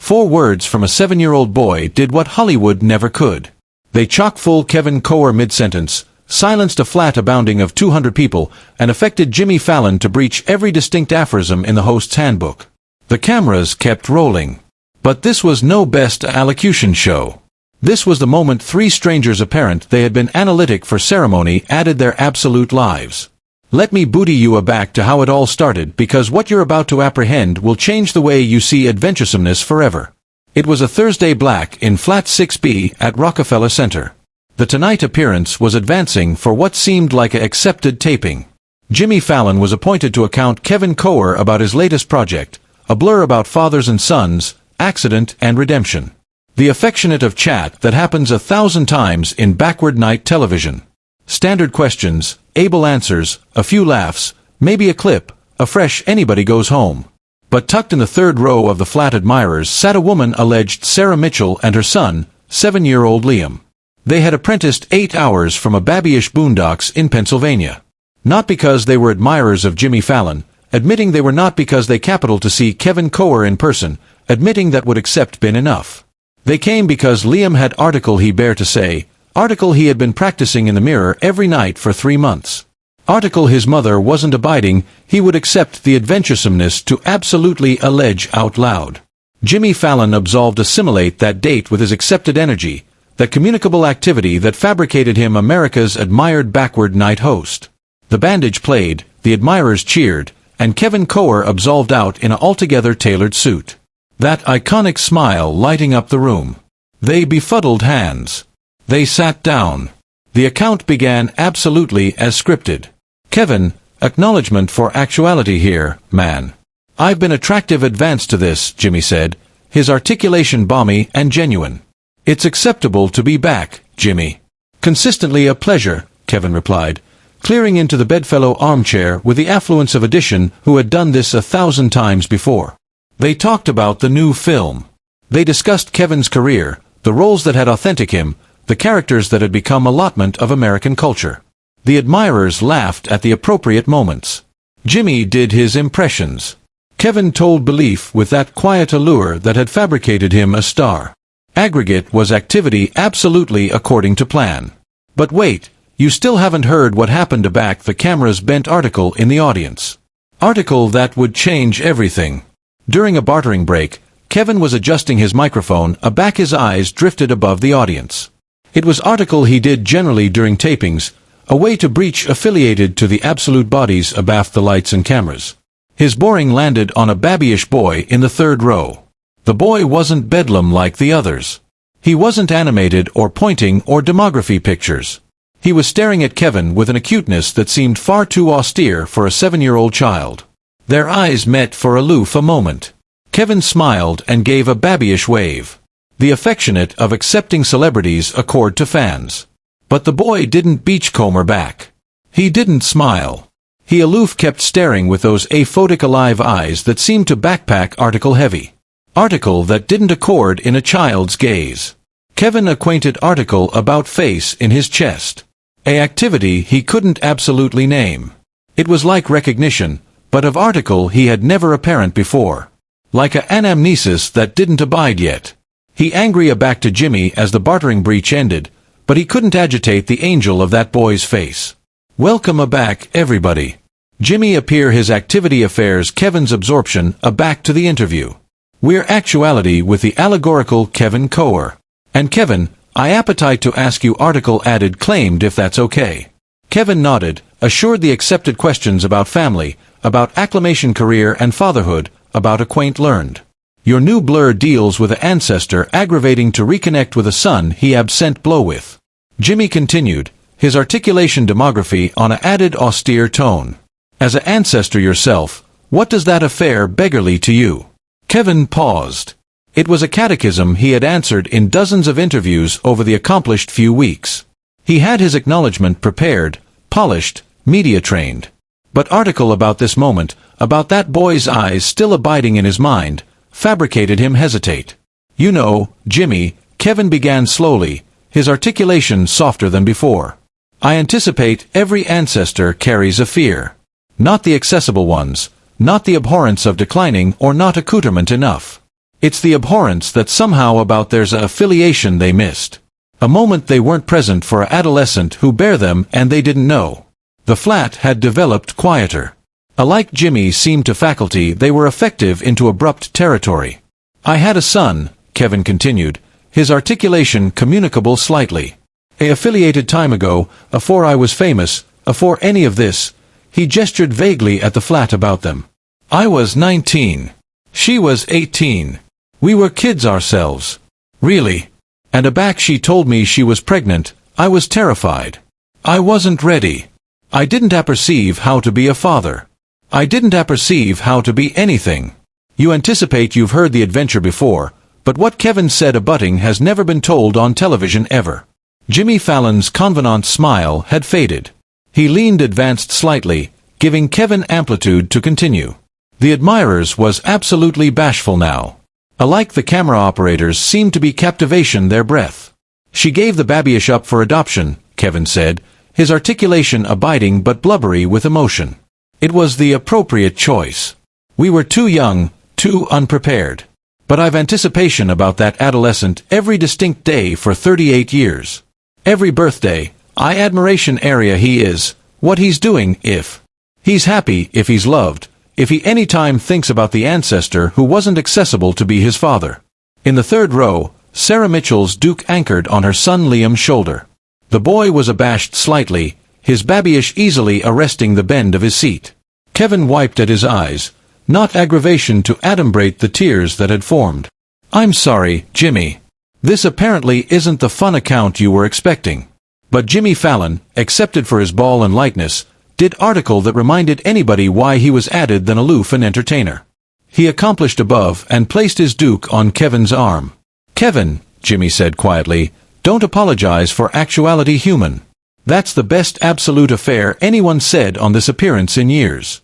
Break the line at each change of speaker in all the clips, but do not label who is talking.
4 words from a 7-year-old boy did what Hollywood never could. They chock-full Kevin Costner mid-sentence, silenced a flat abounding of 200 people, and affected Jimmy Fallon to breach every distinct aphorism in the host's handbook. The cameras kept rolling. But this was no best allocution show. This was the moment 3 strangers apparent they had been analytic for ceremony added their absolute lives. Let me booty you aback to how it all started, because what you're about to apprehend will change the way you see adventuresomeness forever. It was a Thursday black in Flat 6B at Rockefeller Center. The Tonight appearance was advancing for what seemed like a accepted taping. Jimmy Fallon was appointed to account Kevin Costner about his latest project, a blur about fathers and sons, accident and redemption. The affectionate of chat that happens 1,000 times in backward night television. Standard questions, able answers, a few laughs, maybe a clip, a fresh anybody goes home. But tucked in the 3rd row of the flat admirers sat a woman alleged Sarah Mitchell and her son, 7-year-old Liam. They had apprenticed 8 hours from a babyish boondocks in Pennsylvania. Not because they were admirers of Jimmy Fallon, admitting they were not because they capital to see Kevin Costner in person, admitting that would accept been enough. They came because Liam had article he bare to say, article he had been practicing in the mirror every night for 3 months. Article his mother wasn't abiding, he would accept the adventuresomeness to absolutely allege out loud. Jimmy Fallon absolved assimilate that date with his accepted energy, that communicable activity that fabricated him America's admired backward night host. The bandage played, the admirers cheered, and Kevin Costner absolved out in an altogether tailored suit. That iconic smile lighting up the room. They befuddled hands. They sat down. The account began absolutely as scripted. Kevin, acknowledgement for actuality here, man. I've been attractive advanced to this, Jimmy said, his articulation balmy and genuine. It's acceptable to be back, Jimmy. Consistently a pleasure, Kevin replied, clearing into the bedfellow armchair with the affluence of addition who had done this 1,000 times before. They talked about the new film. They discussed Kevin's career, the roles that had authentic him, the characters that had become allotment of American culture. The admirers laughed at the appropriate moments. Jimmy did his impressions. Kevin told belief with that quiet allure that had fabricated him a star. Aggregate was activity absolutely according to plan. But wait, you still haven't heard what happened to back the camera's bent article in the audience. Article that would change everything. During a bartering break, Kevin was adjusting his microphone, aback his eyes drifted above the audience. It was article he did generally during tapings, a way to breach affiliated to the absolute bodies abaft the lights and cameras. His boring landed on a babyish boy in the 3rd row. The boy wasn't bedlam like the others. He wasn't animated or pointing or demography pictures. He was staring at Kevin with an acuteness that seemed far too austere for a 7-year-old child. Their eyes met for aloof a moment. Kevin smiled and gave a babyish wave. The affectionate of accepting celebrities accord to fans. But the boy didn't beachcomber back. He didn't smile. He aloof kept staring with those aphotic alive eyes that seemed to backpack article heavy. Article that didn't accord in a child's gaze. Kevin acquainted article about face in his chest. A activity he couldn't absolutely name. It was like recognition, but of article he had never apparent before. Like a anamnesis that didn't abide yet. He angry aback to Jimmy as the bartering breach ended, but he couldn't agitate the angel of that boy's face. Welcome aback, everybody. Jimmy appear his activity affairs Kevin's absorption aback to the interview. We're actuality with the allegorical Kevin Costner. And Kevin, I appetite to ask you article added claimed if that's okay. Kevin nodded, assured the accepted questions about family, about acclamation career and fatherhood, about a quaint learned. Your new blur deals with an ancestor aggravating to reconnect with a son he absent blow with. Jimmy continued, his articulation demography on an added austere tone. As an ancestor yourself, what does that affair beggarly to you? Kevin paused. It was a catechism he had answered in dozens of interviews over the accomplished few weeks. He had his acknowledgement prepared, polished, media-trained. But article about this moment, about that boy's eyes still abiding in his mind, fabricated him hesitate. You know, Jimmy, Kevin began slowly, his articulation softer than before. I anticipate every ancestor carries a fear. Not the accessible ones, not the abhorrence of declining or not accoutrement enough. It's the abhorrence that somehow about there's a affiliation they missed. A moment they weren't present for an adolescent who bare them and they didn't know. The flat had developed quieter. Alike Jimmy seemed to faculty they were effective into abrupt territory. I had a son, Kevin continued, his articulation communicable slightly. Affiliated time ago, afore I was famous, afore any of this, he gestured vaguely at the flat about them. I was 19. She was 18. We were kids ourselves. Really. And aback she told me she was pregnant. I was terrified. I wasn't ready. I didn't apperceive how to be a father. I didn't apperceive how to be anything. You anticipate you've heard the adventure before, but what Kevin said abutting has never been told on television ever. Jimmy Fallon's convenant smile had faded. He leaned advanced slightly, giving Kevin amplitude to continue. The admirers was absolutely bashful now. Alike the camera operators seemed to be captivation their breath. She gave the babyish up for adoption, Kevin said, his articulation abiding but blubbery with emotion. It was the appropriate choice. We were too young, too unprepared. But I've anticipation about that adolescent every distinct day for 38 years. Every birthday, I admiration area he is, what he's doing if he's happy, if he's loved, if he any time thinks about the ancestor who wasn't accessible to be his father. In the third row, Sarah Mitchell's Duke anchored on her son Liam's shoulder. The boy was abashed slightly, his babyish easily arresting the bend of his seat. Kevin wiped at his eyes, not aggravation to adumbrate the tears that had formed. I'm sorry, Jimmy. This apparently isn't the fun account you were expecting. But Jimmy Fallon, accepted for his ball and lightness, did article that reminded anybody why he was added than aloof an entertainer. He accomplished above and placed his Duke on Kevin's arm. Kevin, Jimmy said quietly, don't apologize for actuality human. That's the best absolute affair anyone said on this appearance in years.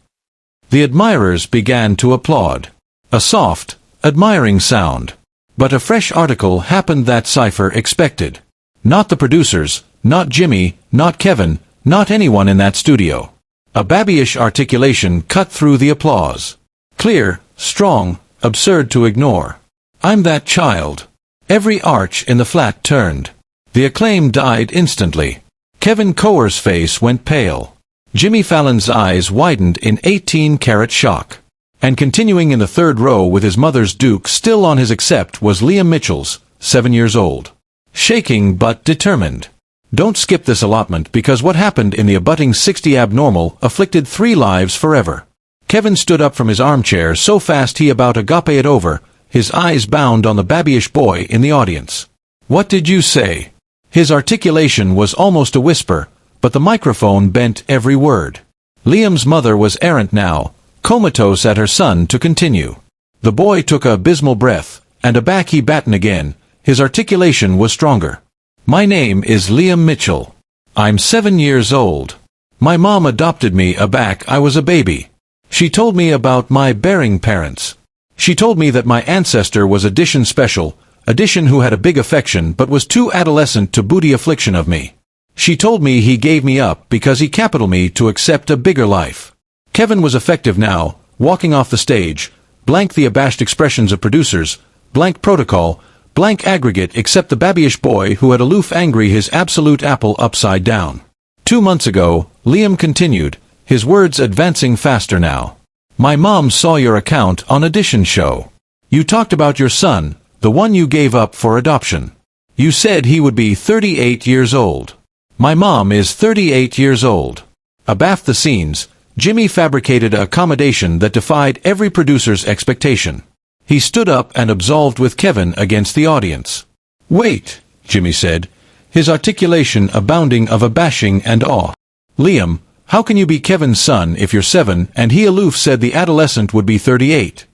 The admirers began to applaud. A soft, admiring sound. But a fresh article happened that Cypher expected. Not the producers, not Jimmy, not Kevin, not anyone in that studio. A babyish articulation cut through the applause. Clear, strong, absurd to ignore. I'm that child. Every arch in the flat turned. The acclaim died instantly. Kevin Coer's face went pale. Jimmy Fallon's eyes widened in 18-carat shock. And continuing in the third row with his mother's Duke still on his accept was Liam Mitchell's, 7 years old. Shaking but determined. Don't skip this allotment because what happened in the abutting 60 abnormal afflicted 3 lives forever. Kevin stood up from his armchair so fast he about agape it over, his eyes bound on the babyish boy in the audience. What did you say? His articulation was almost a whisper, but the microphone bent every word. Liam's mother was errant now, comatose at her son to continue. The boy took a abysmal breath, and aback he batten again, his articulation was stronger. My name is Liam Mitchell. I'm 7 years old. My mom adopted me aback I was a baby. She told me about my bearing parents. She told me that my ancestor was addition special, addition who had a big affection but was too adolescent to booty affliction of me. She told me he gave me up because he capital me to accept a bigger life. Kevin was effective now, walking off the stage, blank the abashed expressions of producers, blank protocol, blank aggregate except the babyish boy who had aloof angry his absolute apple upside down. 2 months ago, Liam continued, his words advancing faster now. My mom saw your account on Addition show. You talked about your son, the one you gave up for adoption. You said he would be 38 years old. My mom is 38 years old. Abaft the scenes, Jimmy fabricated an accommodation that defied every producer's expectation. He stood up and absolved with Kevin against the audience. Wait, Jimmy said, his articulation abounding of abashing and awe. Liam, how can you be Kevin's son if you're 7 and he aloof said the adolescent would be 38?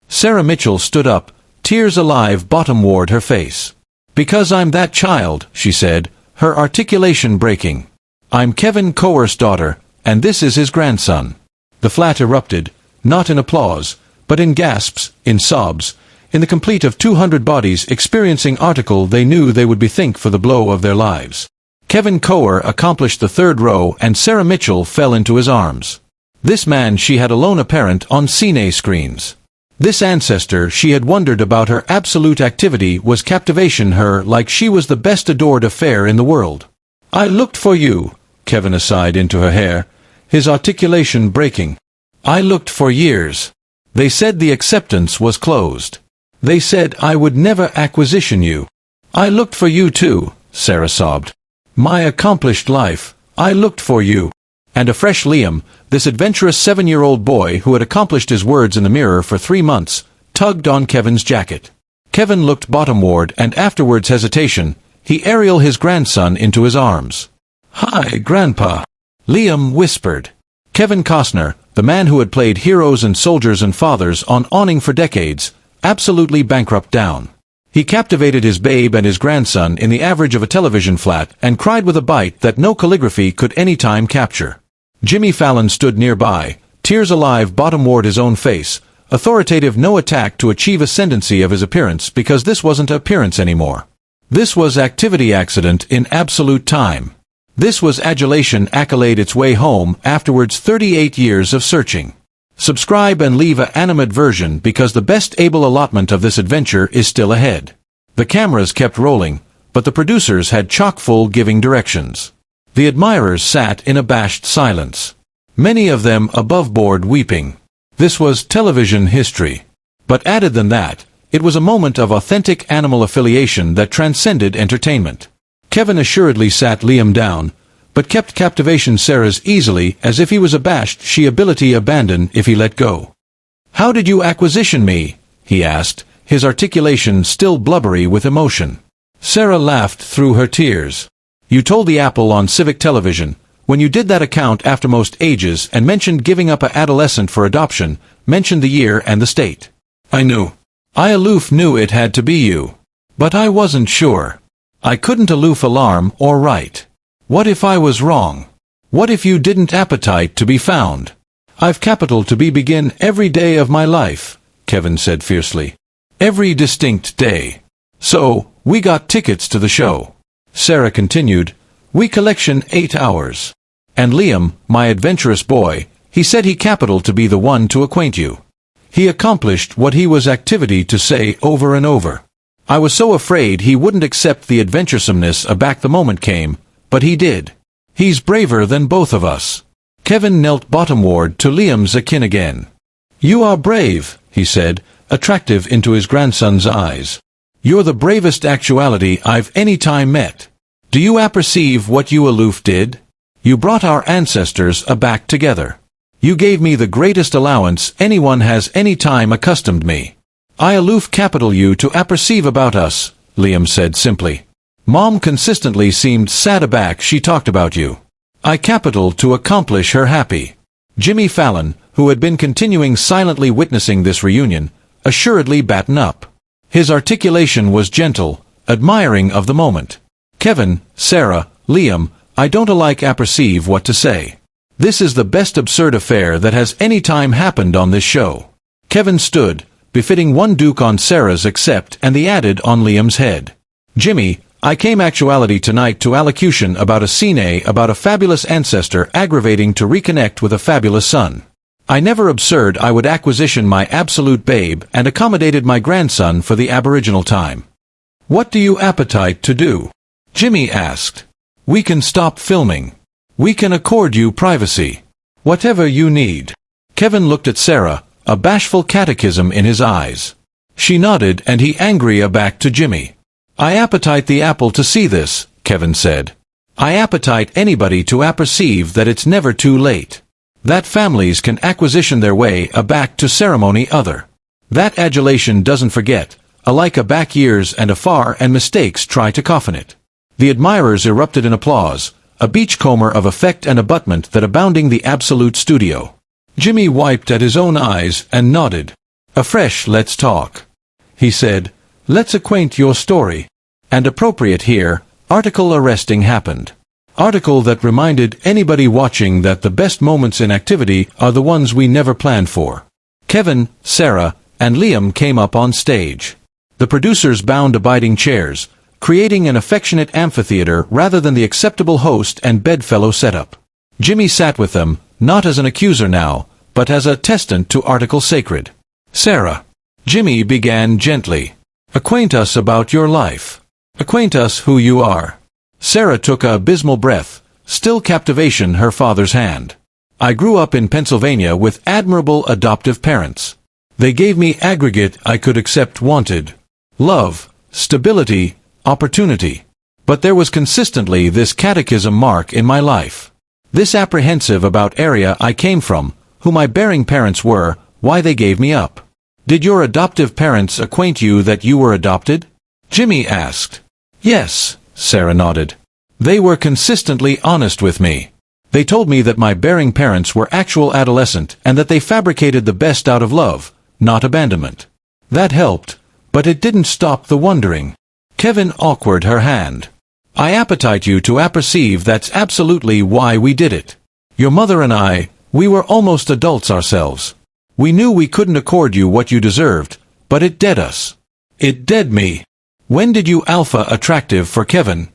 Sarah Mitchell stood up, tears alive bottomward her face. Because I'm that child, she said, her articulation breaking. I'm Kevin Coer's daughter, and this is his grandson. The flat erupted, not in applause, but in gasps, in sobs, in the complete of 200 bodies experiencing article they knew they would bethink for the blow of their lives. Kevin Coer accomplished the third row and Sarah Mitchell fell into his arms. This man she had alone apparent on cine screens. This ancestor she had wondered about, her absolute activity was captivation, her like she was the best adored affair in the world. "I looked for you," Kevin aside into her hair, his articulation breaking. "I looked for years. They said the acceptance was closed. They said I would never acquisition you." "I looked for you too," Sarah sobbed. "My accomplished life, I looked for you." And a fresh Liam, this adventurous 7-year-old boy who had accomplished his words in the mirror for 3 months, tugged on Kevin's jacket. Kevin looked bottomward, and afterwards hesitation, he aerialed his grandson into his arms. "Hi, Grandpa," Liam whispered. Kevin Costner, the man who had played heroes and soldiers and fathers on Awning for decades, absolutely bankrupt down. He captivated his babe and his grandson in the average of a television flat and cried with a bite that no calligraphy could any time capture. Jimmy Fallon stood nearby, tears alive bottomward his own face, authoritative, no attack to achieve ascendancy of his appearance, because this wasn't appearance anymore. This was activity accident in absolute time. This was adulation accolade its way home afterwards 38 years of searching. Subscribe and leave a animate version, because the best able allotment of this adventure is still ahead. The cameras kept rolling, but the producers had chock-full giving directions. The admirers sat in abashed silence, many of them above board weeping. This was television history. But added than that, it was a moment of authentic animal affiliation that transcended entertainment. Kevin assuredly sat Liam down, but kept captivation Sarah's easily, as if he was abashed she ability abandon if he let go. "How did you acquisition me?" he asked, his articulation still blubbery with emotion. Sarah laughed through her tears. "You told the Apple on civic television, when you did that account after most ages and mentioned giving up a adolescent for adoption, mentioned the year and the state. I knew. I aloof knew it had to be you. But I wasn't sure. I couldn't aloof alarm or right. What if I was wrong? What if you didn't appetite to be found? I've capital to be begin every day of my life," Kevin said fiercely. "Every distinct day. So, we got tickets to the show." Sarah continued, "We collection 8 hours. And Liam, my adventurous boy, he said he capital to be the one to acquaint you. He accomplished what he was activity to say over and over. I was so afraid he wouldn't accept the adventuresomeness aback the moment came, but he did. He's braver than both of us." Kevin knelt bottomward to Liam's akin again. "You are brave," he said, attractive into his grandson's eyes. "You're the bravest actuality I've any time met. Do you apperceive what you aloof did? You brought our ancestors aback together. You gave me the greatest allowance anyone has any time accustomed me. I aloof capital you to apperceive about us," Liam said simply. "Mom consistently seemed sad aback she talked about you. I capital to accomplish her happy." Jimmy Fallon, who had been continuing silently witnessing this reunion, assuredly batten up. His articulation was gentle, admiring of the moment. "Kevin, Sarah, Liam, I don't alike apperceive what to say. This is the best absurd affair that has any time happened on this show." Kevin stood, befitting one duke on Sarah's accept and the added on Liam's head. "Jimmy, I came actuality tonight to allocution about a scene about a fabulous ancestor aggravating to reconnect with a fabulous son. I never absurd I would acquisition my absolute babe and accommodated my grandson for the aboriginal time." "What do you appetite to do?" Jimmy asked. "We can stop filming. We can accord you privacy. Whatever you need." Kevin looked at Sarah, a bashful catechism in his eyes. She nodded and he angry aback to Jimmy. "I appetite the Apple to see this," Kevin said. "I appetite anybody to apperceive that it's never too late. That families can acquisition their way aback to ceremony other. That adulation doesn't forget, alike aback years and afar and mistakes try to coffin it." The admirers erupted in applause, a beachcomber of effect and abutment that abounding the absolute studio. Jimmy wiped at his own eyes and nodded. "Afresh let's talk," he said. "Let's acquaint your story. And appropriate here, article arresting happened. Article that reminded anybody watching that the best moments in activity are the ones we never planned for." Kevin, Sarah, and Liam came up on stage. The producers bound abiding chairs, creating an affectionate amphitheater rather than the acceptable host and bedfellow setup. Jimmy sat with them, not as an accuser now, but as a attestant to article sacred. "Sarah, Jimmy began gently. Acquaint us about your life. Acquaint us who you are. Sarah took a abysmal breath, still captivation her father's hand. I grew up in Pennsylvania with admirable adoptive parents. They gave me aggregate I could accept wanted. Love, stability, opportunity. But there was consistently this catechism mark in my life. This apprehensive about area I came from, who my bearing parents were, why they gave me up. Did your adoptive parents acquaint you that you were adopted? Jimmy asked. Yes, Sarah nodded. They were consistently honest with me. They told me that my bearing parents were actual adolescent and that they fabricated the best out of love, not abandonment. That helped, but it didn't stop the wondering. Kevin awkward her hand. I appetite you to apperceive that's absolutely why we did it. Your mother and I, we were almost adults ourselves. We knew we couldn't accord you what you deserved, but it dead us. It dead me. When did you alpha attractive for Kevin?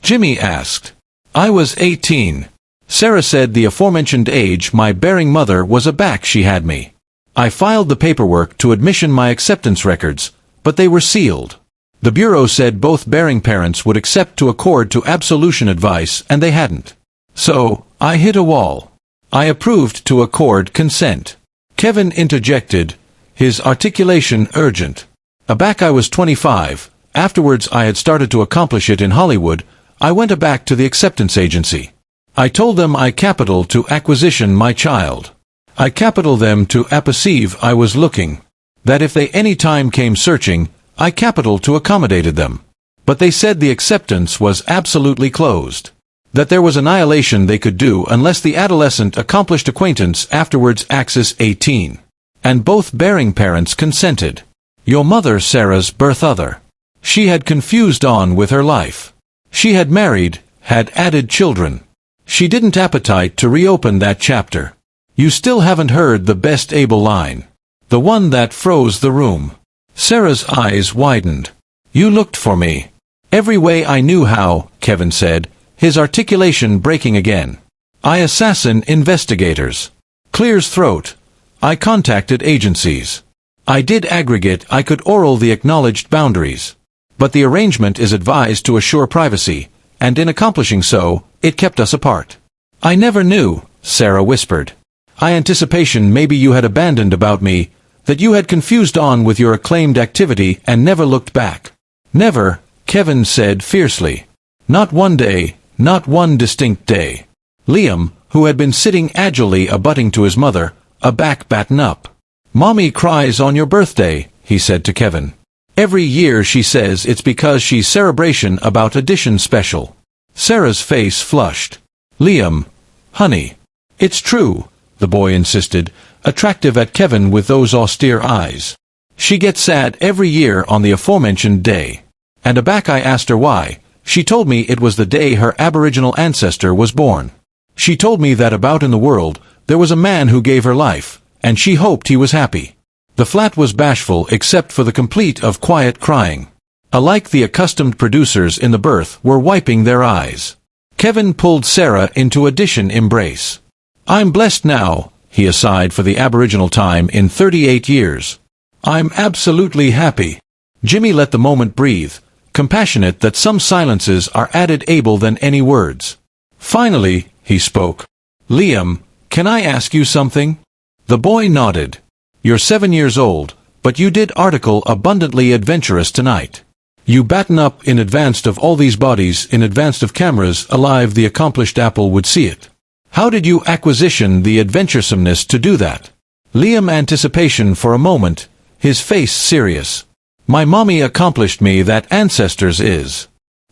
Jimmy asked. I was 18. Sarah said the aforementioned age my bearing mother was aback she had me. I filed the paperwork to admission my acceptance records, but they were sealed. The bureau said both bearing parents would accept to accord to absolution advice and they hadn't. So, I hit a wall. I approved to accord consent. Kevin interjected, his articulation urgent. Aback I was 25. Afterwards I had started to accomplish it in Hollywood. I went aback to the acceptance agency. I told them I capital to acquisition my child. I capital them to apperceive I was looking. That if they any time came searching, I capital to accommodated them. But they said the acceptance was absolutely closed. That there was annihilation they could do unless the adolescent accomplished acquaintance afterwards axis 18. And both bearing parents consented. Your mother Sarah's birth other. She had confused on with her life. She had married, had added children. She didn't appetite to reopen that chapter. You still haven't heard the best able line. The one that froze the room. Sarah's eyes widened. You looked for me. Every way I knew how, Kevin said, his articulation breaking again. I assassin investigators. Clears throat. I contacted agencies. I did aggregate I could oral the acknowledged boundaries. But the arrangement is advised to assure privacy, and in accomplishing so, it kept us apart. I never knew, Sarah whispered. I anticipation maybe you had abandoned about me, that you had confused on with your acclaimed activity and never looked back. Never, Kevin said fiercely. Not one day, not one distinct day. Liam, who had been sitting agilely abutting to his mother, aback batten up. Mommy cries on your birthday, he said to Kevin. Every year she says it's because she's celebration about edition special. Sarah's face flushed. Liam, honey. It's true, the boy insisted, attractive at Kevin with those austere eyes. She gets sad every year on the aforementioned day. And aback I asked her why. She told me it was the day her aboriginal ancestor was born. She told me that about in the world, there was a man who gave her life, and she hoped he was happy. The flat was bashful except for the complete of quiet crying. Alike the accustomed producers in the birth were wiping their eyes. Kevin pulled Sarah into addition embrace. I'm blessed now, he sighed for the aboriginal time in 38 years. I'm absolutely happy. Jimmy let the moment breathe, compassionate that some silences are added able than any words. Finally, he spoke. Liam, can I ask you something? The boy nodded. You're 7 years old, but you did article abundantly adventurous tonight. You batten up in advance of all these bodies, in advance of cameras, alive the accomplished apple would see it. How did you acquisition the adventuresomeness to do that? Liam anticipation for a moment, his face serious. My mommy accomplished me that ancestors is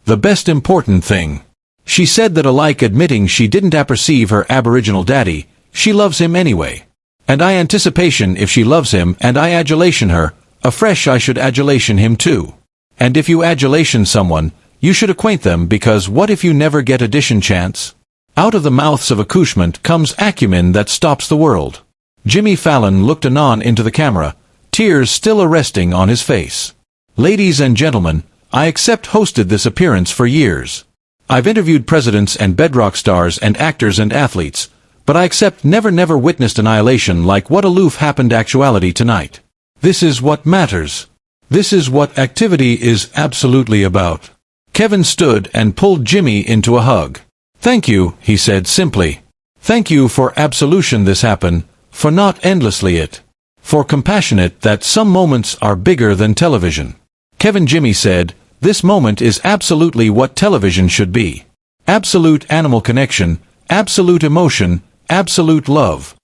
the best important thing. She said that alike admitting she didn't apperceive her aboriginal daddy, she loves him anyway. And I anticipation if she loves him and I adulation her, afresh I should adulation him too. And if you adulation someone, you should acquaint them because what if you never get addition chance? Out of the mouths of accouchement comes acumen that stops the world. Jimmy Fallon looked anon into the camera, tears still arresting on his face. Ladies and gentlemen, I accept hosted this appearance for years. I've interviewed presidents and bedrock stars and actors and athletes, but I accept never witnessed annihilation like what aloof happened actuality tonight. This is what matters. This is what activity is absolutely about. Kevin stood and pulled Jimmy into a hug. "Thank you," he said simply. "Thank you for absolution this happen, for not endlessly it. For compassionate that some moments are bigger than television." Kevin Jimmy said, "This moment is absolutely what television should be. Absolute animal connection, absolute emotion, absolute love."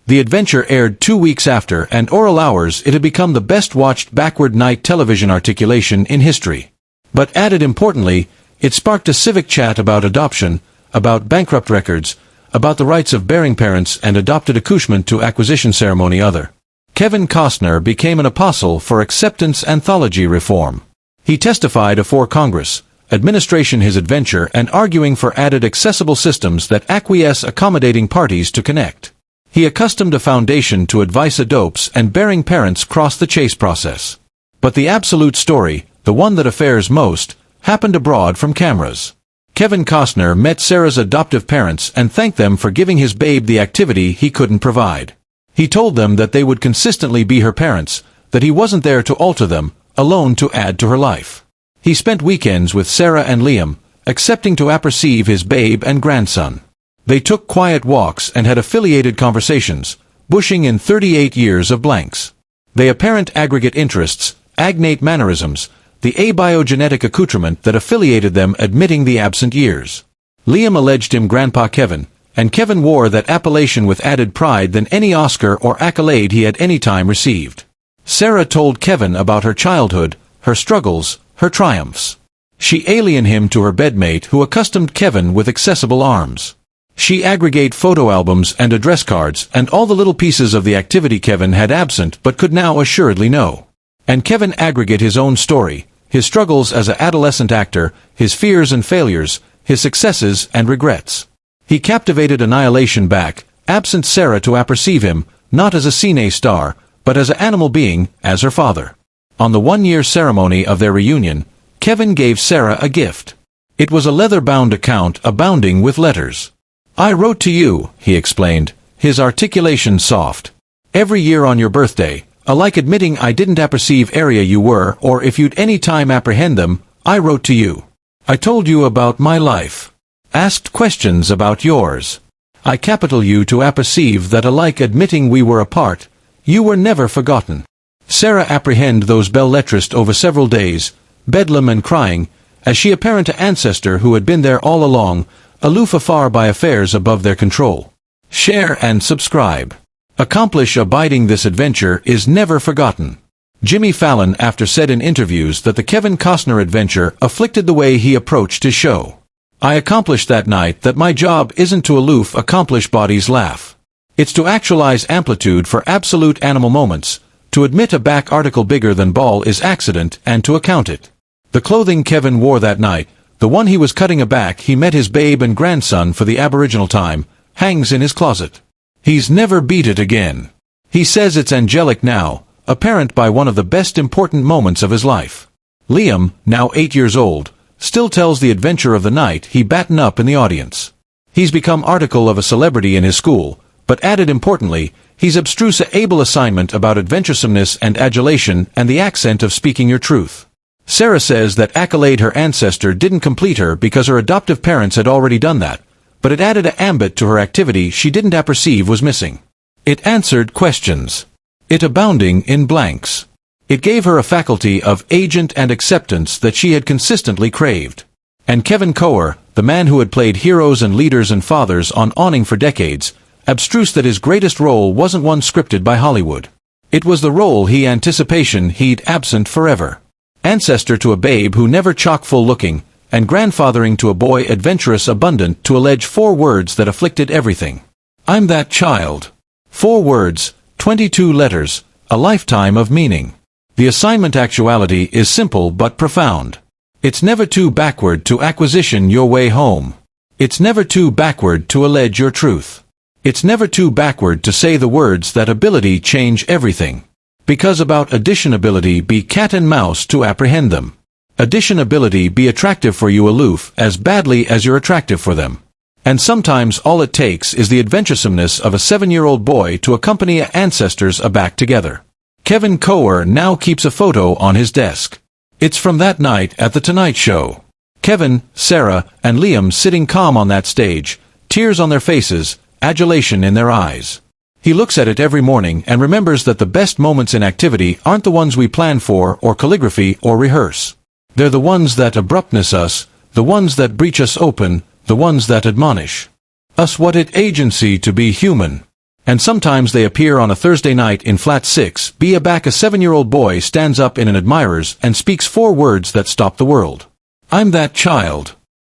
The adventure aired 2 weeks after, and oral hours it had become the best-watched backward night television articulation in history. But added importantly, it sparked a civic chat about adoption, about bankrupt records, about the rights of bearing parents and adopted accouchement to acquisition ceremony other. Kevin Costner became an apostle for acceptance anthology reform. He testified afore Congress, administration his adventure and arguing for added accessible systems that acquiesce accommodating parties to connect. He accustomed a foundation to advice adopts and bearing parents cross the chase process. But the absolute story, the one that affairs most, happened abroad from cameras. Kevin Costner met Sarah's adoptive parents and thanked them for giving his babe the activity he couldn't provide. He told them that they would consistently be her parents, that he wasn't there to alter them, alone to add to her life. He spent weekends with Sarah and Liam, accepting to apperceive his babe and grandson. They took quiet walks and had affiliated conversations, bushing in 38 years of blanks. They apparent aggregate interests, agnate mannerisms, the abiogenetic accoutrement that affiliated them admitting the absent years. Liam alleged him Grandpa Kevin, and Kevin wore that appellation with added pride than any Oscar or accolade he had any time received. Sarah told Kevin about her childhood, her struggles, her triumphs. She alien him to her bedmate who accustomed Kevin with accessible arms. She aggregate photo albums and address cards and all the little pieces of the activity Kevin had absent but could now assuredly know. And Kevin aggregate his own story, his struggles as an adolescent actor, his fears and failures, his successes and regrets. He captivated annihilation back, absent Sarah to apperceive him, not as a cine star, but as an animal being, as her father. On the 1-year ceremony of their reunion, Kevin gave Sarah a gift. It was a leather-bound account abounding with letters. "I wrote to you," he explained, his articulation soft. "Every year on your birthday, alike admitting I didn't apperceive area you were or if you'd any time apprehend them, I wrote to you. I told you about my life. Asked questions about yours. I capital you to apperceive that alike admitting we were apart, you were never forgotten." Sarah apprehend those belles lettres over several days, bedlam and crying, as she apparent to ancestor who had been there all along, aloof afar by affairs above their control. Share and subscribe. Accomplish abiding this adventure is never forgotten. Jimmy Fallon after said in interviews that the Kevin Costner adventure afflicted the way he approached his show. "I accomplished that night that my job isn't to aloof accomplish bodies laugh. It's to actualize amplitude for absolute animal moments, to admit a back article bigger than ball is accident and to account it. The clothing Kevin wore that night, the one he was cutting aback he met his babe and grandson for the aboriginal time, hangs in his closet. He's never beat it again. He says it's angelic now, apparent by one of the best important moments of his life. Liam, now 8 years old, still tells the adventure of the night he batten up in the audience. He's become article of a celebrity in his school, but added importantly, he's abstruse a able assignment about adventuresomeness and adulation and the accent of speaking your truth. Sarah says that accolade her ancestor didn't complete her because her adoptive parents had already done that, but it added a ambit to her activity she didn't apperceive was missing. It answered questions. It abounding in blanks. It gave her a faculty of agent and acceptance that she had consistently craved. And Kevin Costner, the man who had played heroes and leaders and fathers on awning for decades, abstruse that his greatest role wasn't one scripted by Hollywood. It was the role he anticipation he'd absent forever. Ancestor to a babe who never chock-full looking, and grandfathering to a boy adventurous abundant to allege 4 words that afflicted everything. I'm that child. 4 words, 22 letters, a lifetime of meaning. The assignment actuality is simple but profound. It's never too backward to acquisition your way home. It's never too backward to allege your truth. It's never too backward to say the words that ability change everything. Because about addition ability be cat and mouse to apprehend them. Addition ability be attractive for you aloof as badly as you're attractive for them. And sometimes all it takes is the adventuresomeness of a 7-year-old boy to accompany ancestors aback together. Kevin Costner now keeps a photo on his desk. It's from that night at The Tonight Show. Kevin, Sarah, and Liam sitting calm on that stage, tears on their faces, adulation in their eyes. He looks at it every morning and remembers that the best moments in activity aren't the ones we plan for or calligraphy or rehearse. They're the ones that abruptness us, the ones that breach us open, the ones that admonish us what it agency to be human. And sometimes they appear on a Thursday night in Flat 6B. Back a 7-year-old boy stands up in an admirer's and speaks 4 words that stop the world. I'm that child.